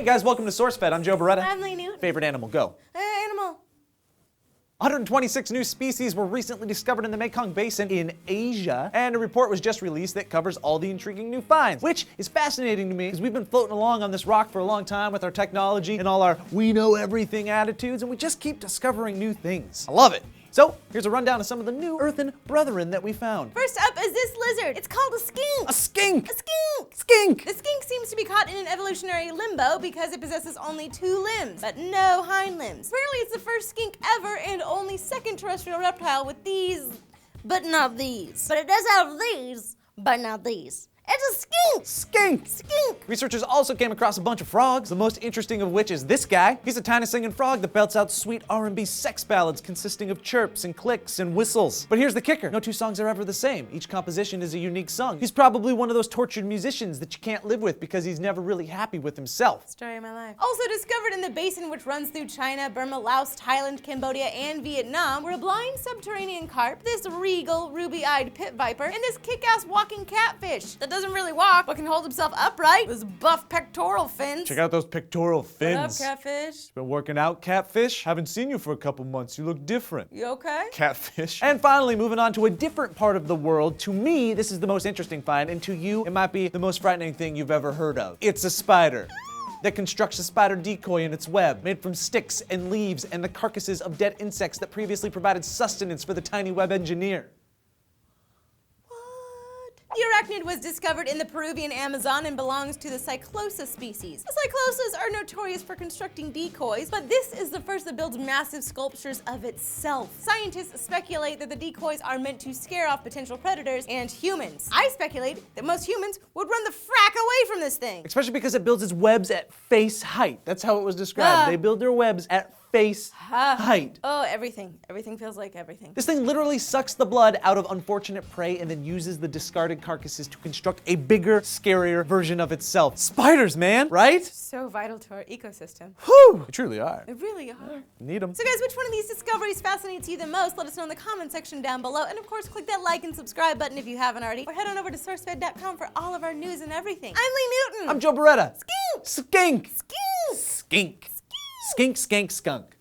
guys, welcome to SourceFed. I'm Joe Beretta. I'm Lee Newton. Favorite animal, go. Animal. 126 new species were recently discovered in the Mekong Basin in Asia, and a report was just released that covers all the intriguing new finds, which is fascinating to me because we've been floating along on this rock for a long time with our technology and all our we know everything attitudes, and we just keep discovering new things. I love it. So, here's a rundown of some of the new earthen brethren that we found. First up is this lizard. It's called a skink. A skink! A skink! Skink! The skink seems to be caught in an evolutionary limbo because it possesses only 2 limbs, but no hind limbs. Apparently it's the first skink ever and only second terrestrial reptile with these, but not these. But it does have these, but not these. It's a skink! Skink! Skink! Researchers also came across a bunch of frogs, the most interesting of which is this guy. He's a tiny singing frog that belts out sweet R&B sex ballads consisting of chirps and clicks and whistles. But here's the kicker. No 2 songs are ever the same. Each composition is a unique song. He's probably one of those tortured musicians that you can't live with because he's never really happy with himself. Story of my life. Also discovered in the basin which runs through China, Burma, Laos, Thailand, Cambodia, and Vietnam were a blind subterranean carp, this regal ruby-eyed pit viper, and this kick-ass walking catfish that doesn't really walk but can hold himself upright with his buff pectoral fins. Check out those pectoral fins. What up, catfish? Been working out, catfish? Haven't seen you for a couple months. You look different. You okay? Catfish. And finally, moving on to a different part of the world. To me, this is the most interesting find, and to you, it might be the most frightening thing you've ever heard of. It's a spider that constructs a spider decoy in its web, made from sticks and leaves and the carcasses of dead insects that previously provided sustenance for the tiny web engineer. The arachnid was discovered in the Peruvian Amazon and belongs to the Cyclosa species. The Cyclosas are notorious for constructing decoys, but this is the first that builds massive sculptures of itself. Scientists speculate that the decoys are meant to scare off potential predators and humans. I speculate that most humans would run the frack away from this thing. Especially because it builds its webs at face height. That's how it was described. They build their webs at face height. Oh, everything. Everything feels like everything. This thing literally sucks the blood out of unfortunate prey and then uses the discarded carcasses to construct a bigger, scarier version of itself. Spiders, man, right? So vital to our ecosystem. Whew! They truly are. They really are. Need them. So guys, which one of these discoveries fascinates you the most? Let us know in the comment section down below. And of course, click that like and subscribe button if you haven't already. Or head on over to SourceFed.com for all of our news and everything. I'm Lee Newton. I'm Joe Beretta. Skink! Skink! Skink! Skink! Skink, skank, skunk.